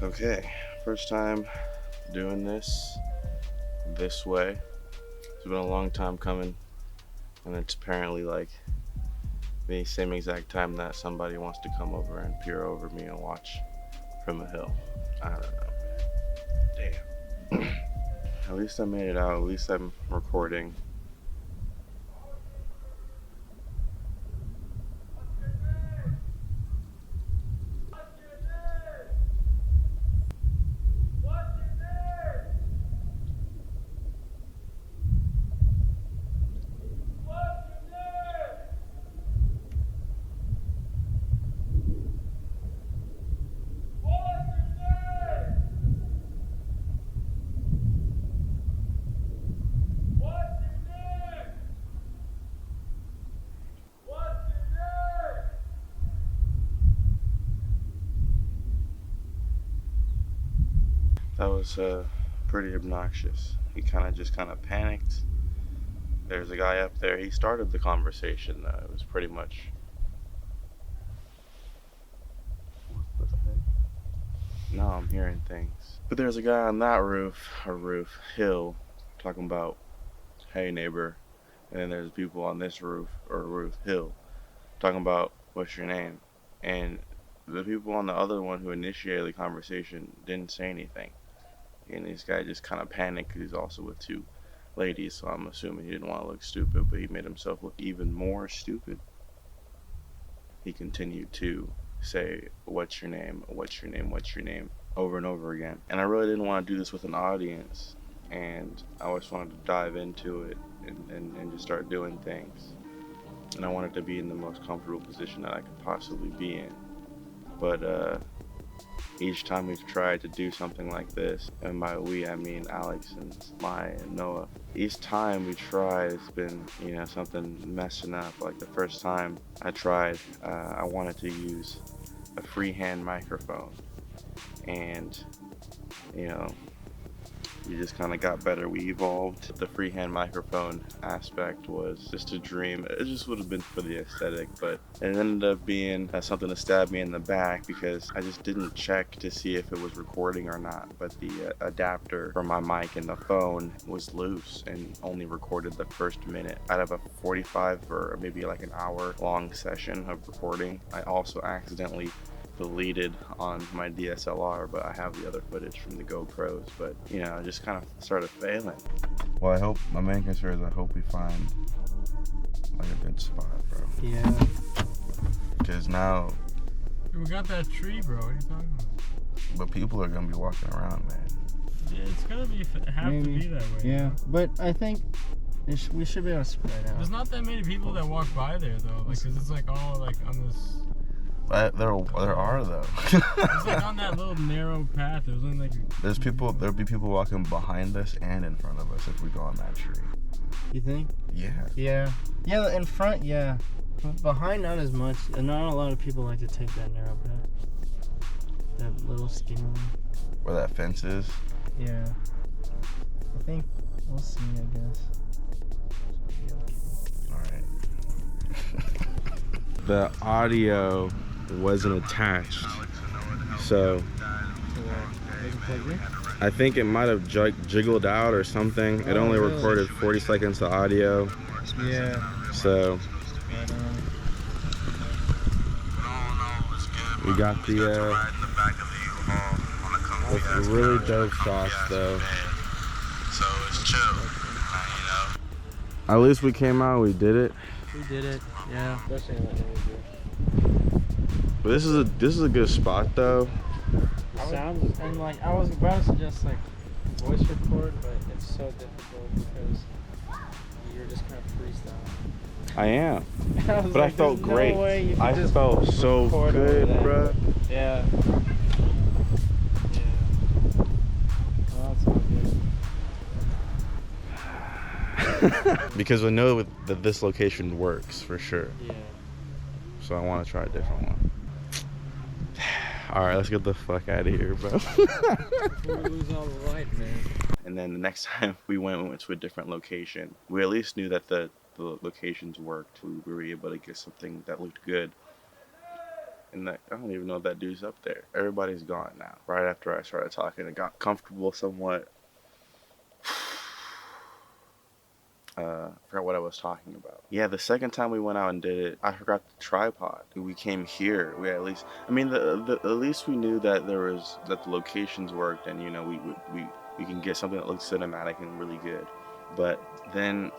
Okay, first time doing this way. It's been a long time coming, and it's apparently like the same exact time that somebody wants to come over and peer over me and watch from a hill. I don't know. Damn. At least I made it out. At least I'm recording. That was pretty obnoxious. He kind of panicked. There's a guy up there. He started the conversation though. It was pretty much. What the heck? No, I'm hearing things. But there's a guy on that hill, talking about, hey neighbor. And then there's people on this hill, talking about, what's your name? And the people on the other one who initiated the conversation didn't say anything. And this guy just kind of panicked because he's also with two ladies, so I'm assuming he didn't want to look stupid, but he made himself look even more stupid. He continued to say, what's your name, what's your name, what's your name, over and over again. And I really didn't want to do this with an audience, and I always wanted to dive into it and just start doing things. And I wanted to be in the most comfortable position that I could possibly be in. But each time we've tried to do something like this, and by we I mean Alex and Maya and Noah, each time we tried, it's been, something messing up. Like the first time I tried, I wanted to use a freehand microphone, and we just kind of got better. We evolved. The freehand microphone aspect was just a dream. It just would have been for the aesthetic, but it ended up being something to stab me in the back because I just didn't check to see if it was recording or not. But the adapter for my mic and the phone was loose and only recorded the first minute out of a 45 or maybe like an hour long session of recording. I also accidentally deleted on my DSLR, but I have the other footage from the GoPros, but I just kind of started failing. Well, my main concern is I hope we find like a good spot, bro. Yeah. Because now we got that tree, bro. What are you talking about? But people are gonna be walking around, man. Yeah, it's gonna have to be that way. Yeah, but I think we should be able to spread out. There's not that many people that walk by there though, like, cause it's like all like on this. There are though. It's like on that little narrow path. There's only like. There'll be people walking behind us and in front of us if we go on that tree. You think? Yeah. Yeah. Yeah, in front, yeah. But behind, not as much. And not a lot of people like to take that narrow path. That little skinny one. Where that fence is? Yeah. I think we'll see, I guess. Alright. The audio wasn't attached, so I think it might have jiggled out or something. It only recorded 40 seconds of audio. Yeah. So we got the really dope shots though. So it's chill, At least we came out. We did it. We did it. Yeah. But this is a good spot though. Sounds and like I was about to suggest like voice record, but it's so difficult because you're just kind of freestyle. I am. But I felt great. I just felt so good, bro. Yeah. Oh, that's all good. Because I know that this location works for sure. Yeah. So I want to try a different one. Alright, let's get the fuck out of here, bro. Before we lose all the light, man. And then the next time we went to a different location. We at least knew that the locations worked. We were able to get something that looked good. And I don't even know if that dude's up there. Everybody's gone now. Right after I started talking, it got comfortable somewhat. Forgot what I was talking about. Yeah, the second time we went out and did it, I forgot the tripod. We came here. We at least, I mean, at least we knew that that the locations worked, and you know, we can get something that looks cinematic and really good. But then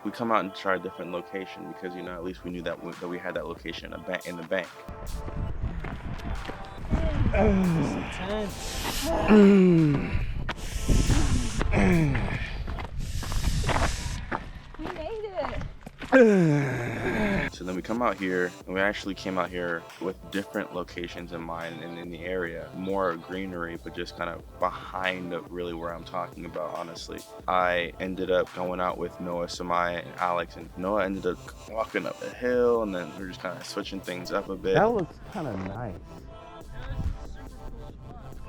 we come out and try a different location because, you know, at least we knew that we had that location in the bank. We made it. So then we come out here, and we actually came out here with different locations in mind and in the area. More greenery, but just kind of behind really where I'm talking about, honestly. I ended up going out with Noah, Samaya, and Alex, and Noah ended up walking up a hill, and then we were just kind of switching things up a bit. That looks kind of nice.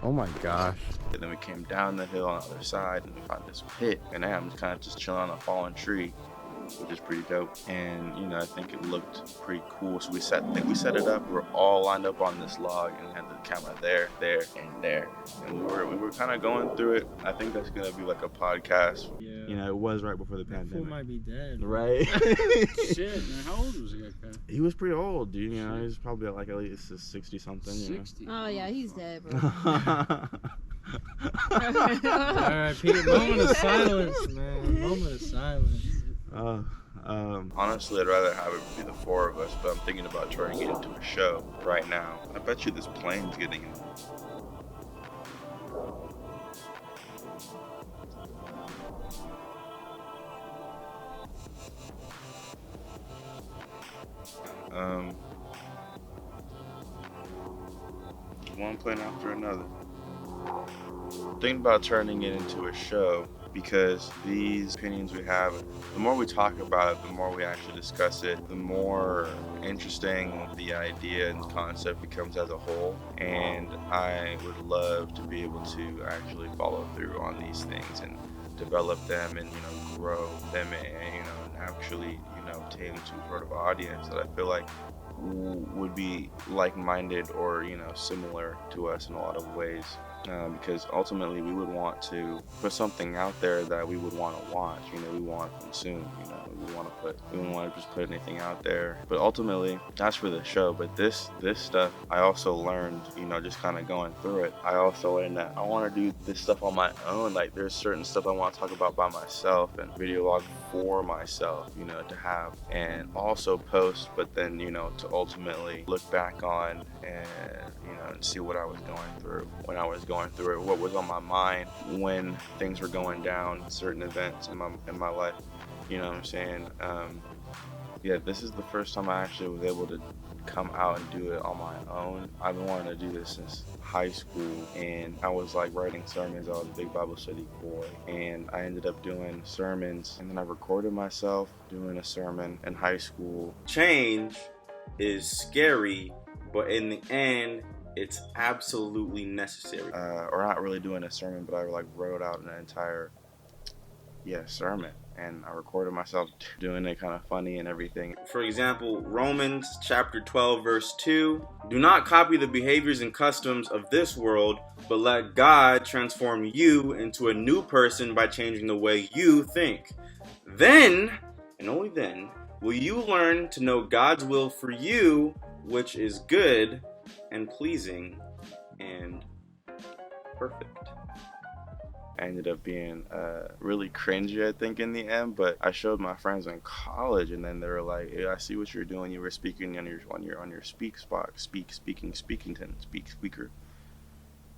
Oh my gosh. And then we came down the hill on the other side, and we found this pit, and now I'm kind of just chilling on a fallen tree, which is pretty dope. And you know, I think it looked pretty cool. So we set it up. We were all lined up on this log and had the camera there, and there. And we were kind of going through it. I think that's gonna be like a podcast. Yeah. You know, it was right before the That fool pandemic. might be dead. Right? Shit, man. How old was he? He was pretty old, dude. You know, he was probably like at least 60 something. 60. Oh yeah, he's dead, bro. Alright, Peter. Moment of silence, man. Moment of silence. Honestly, I'd rather have it be the four of us, but I'm thinking about turning it into a show right now. I bet you this plane's getting in. One plane after another. Thinking about turning it into a show because these opinions we have, the more we talk about it, the more we actually discuss it, the more interesting the idea and concept becomes as a whole. And I would love to be able to actually follow through on these things and develop them and, you know, grow them and, you know, and actually, you know, obtain some sort of audience that I feel like would be like-minded or, you know, similar to us in a lot of ways. Because ultimately we would want to put something out there that we would want to watch, you know, we want to consume, you know, we wouldn't want to just put anything out there. But ultimately, that's for the show. But this stuff, I also learned, you know, just kind of going through it, I also learned that I want to do this stuff on my own. Like, there's certain stuff I want to talk about by myself and video log for myself, you know, to have and also post, but then, you know, to ultimately look back on and, you know, and see what I was going through when I was going through it, what was on my mind when things were going down, certain events in my life, you know what I'm saying? Yeah, this is the first time I actually was able to come out and do it on my own. I've been wanting to do this since high school, and I was like writing sermons. I was a big Bible study boy, and I ended up doing sermons, and then I recorded myself doing a sermon in high school. Change is scary, but in the end, it's absolutely necessary. Or not really doing a sermon, but I like wrote out an entire sermon, and I recorded myself doing it kind of funny and everything. For example, Romans chapter 12 verse 2, do not copy the behaviors and customs of this world, but let God transform you into a new person by changing the way you think. Then, and only then, will you learn to know God's will for you, which is good and pleasing and perfect. I ended up being really cringy, I think, in the end, but I showed my friends in college, and then they were like, hey, I see what you're doing. You were speaking on your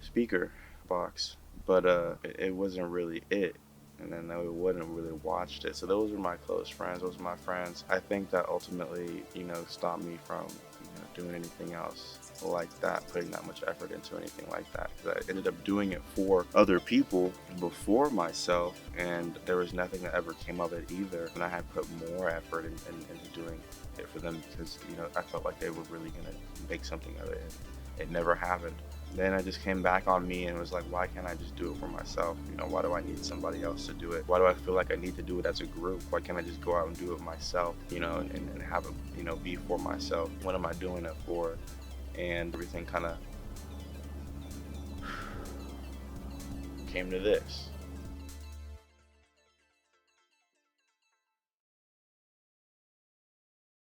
speaker box, but it wasn't really it. And then they wouldn't really watched it. So those were my close friends. Those were my friends. I think that ultimately, you know, stopped me from, you know, doing anything else like that, putting that much effort into anything like that. Because I ended up doing it for other people before myself, and there was nothing that ever came of it either. And I had put more effort into doing it for them because, you know, I felt like they were really gonna make something of it. It never happened. then I just came back on me and was like, why can't I just do it for myself? You know, why do I need somebody else to do it? Why do I feel like I need to do it as a group? Why can't I just go out and do it myself, you know, and have it, you know, be for myself? What am I doing it for? And everything kind of came to this.